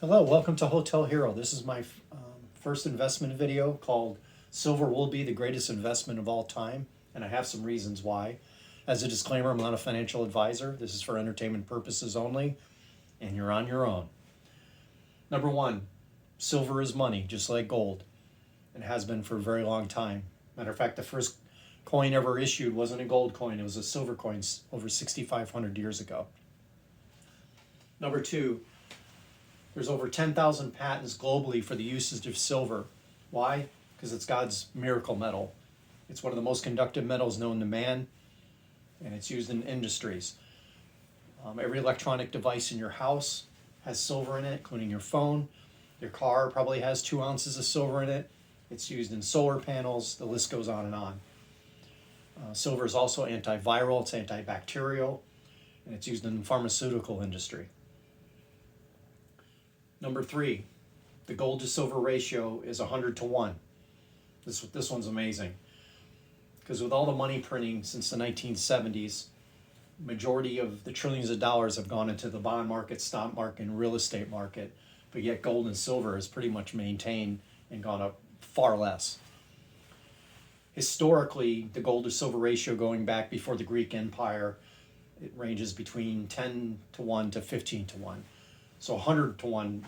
Hello, welcome to Hotel Hero. This is my first investment video called Silver Will Be the Greatest Investment of All Time, and I have some reasons why. As a disclaimer, I'm not a financial advisor. This is for entertainment purposes only, and you're on your own. Number one, silver is money, just like gold, and has been for a very long time. Matter of fact, the first coin ever issued wasn't a gold coin, it was a silver coin over 6,500 years ago. Number two, there's over 10,000 patents globally for the usage of silver. Why? Because it's God's miracle metal. It's one of the most conductive metals known to man, and it's used in industries. Every electronic device in your house has silver in it, including your phone. Your car probably has 2 ounces of silver in it. It's used in solar panels. The list goes on and on. Silver is also antiviral, it's antibacterial, and it's used in the pharmaceutical industry. Number three, the gold to silver ratio is 100 to 1. This one's amazing. Because with all the money printing since the 1970s, majority of the trillions of dollars have gone into the bond market, stock market, and real estate market, but yet gold and silver has pretty much maintained and gone up far less. Historically, the gold to silver ratio going back before the Greek Empire, it ranges between 10 to 1 to 15 to 1. So 100 to 1,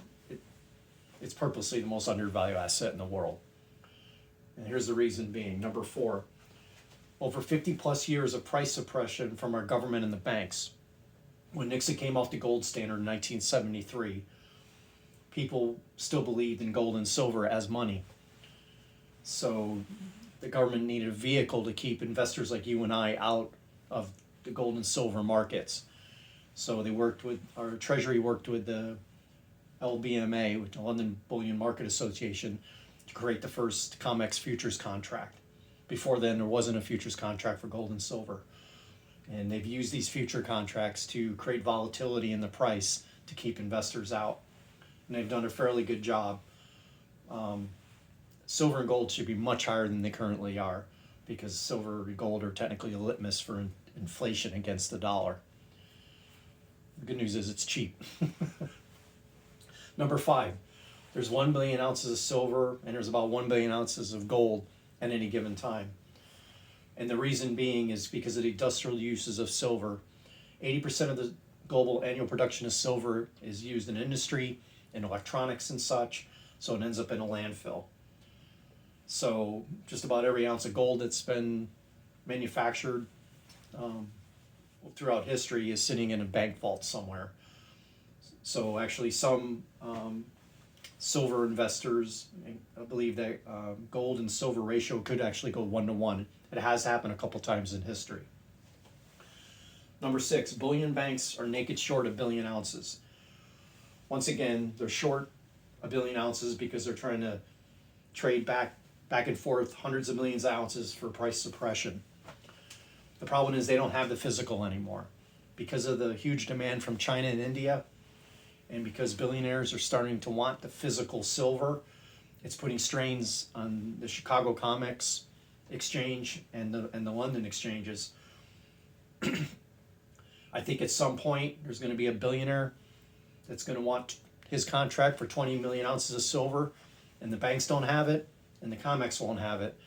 it's purposely the most undervalued asset in the world. And here's the reason being. Number four, over 50 plus years of price suppression from our government and the banks. When Nixon came off the gold standard in 1973, people still believed in gold and silver as money. So the government needed a vehicle to keep investors like you and I out of the gold and silver markets. So our Treasury worked with the LBMA, with the London Bullion Market Association, to create the first COMEX futures contract. Before then, there wasn't a futures contract for gold and silver. And they've used these future contracts to create volatility in the price to keep investors out. And they've done a fairly good job. Silver and gold should be much higher than they currently are, because silver and gold are technically a litmus for inflation against the dollar. The good news is it's cheap. Number five, there's 1 billion ounces of silver and there's about 1 billion ounces of gold at any given time. And the reason being is because of the industrial uses of silver. 80% of the global annual production of silver is used in industry, in electronics and such, so it ends up in a landfill. So just about every ounce of gold that's been manufactured throughout history is sitting in a bank vault somewhere. So actually some silver investors believe that gold and silver ratio could actually go 1 to 1. It has happened a couple times in history. Number six, bullion banks are naked short 1 billion ounces. Once again, they're short 1 billion ounces because they're trying to trade back and forth hundreds of millions of ounces for price suppression. The problem is they don't have the physical anymore. Because of the huge demand from China and India, and because billionaires are starting to want the physical silver, it's putting strains on the Chicago COMEX exchange and the London exchanges. I think at some point there's going to be a billionaire that's going to want his contract for 20 million ounces of silver, and the banks don't have it, and the COMEX won't have it.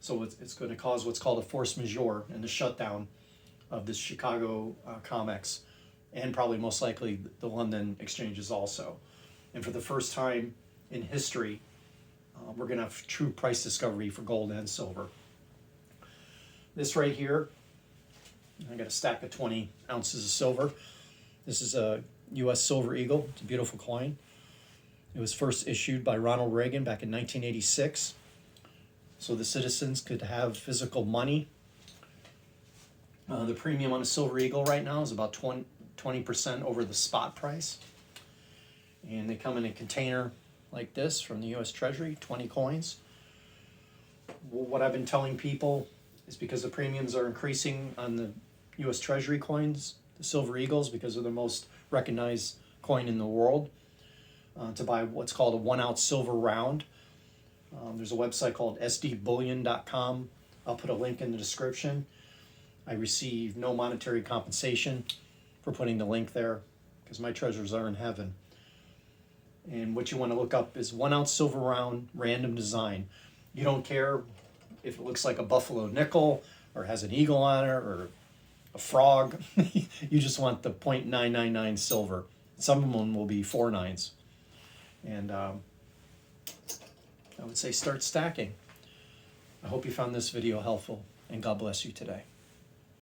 So it's going to cause what's called a force majeure and the shutdown of the Chicago COMEX, and probably most likely the London exchanges also. And for the first time in history, we're going to have true price discovery for gold and silver. This right here, I got a stack of 20 ounces of silver. This is a US Silver Eagle. It's a beautiful coin. It was first issued by Ronald Reagan back in 1986. So the citizens could have physical money. The premium on a Silver Eagle right now is about 20% over the spot price. And they come in a container like this from the US Treasury, 20 coins. What I've been telling people is because the premiums are increasing on the US Treasury coins, the Silver Eagles, because they're the most recognized coin in the world, to buy what's called a 1 ounce silver round. There's a website called SDBullion.com. I'll put a link in the description. I receive no monetary compensation for putting the link there because my treasures are in heaven. And what you want to look up is 1 ounce silver round, random design. You don't care if it looks like a buffalo nickel or has an eagle on it or a frog. You just want the 0.999 silver. Some of them will be 4 nines. And I would say start stacking. I hope you found this video helpful, and God bless you today.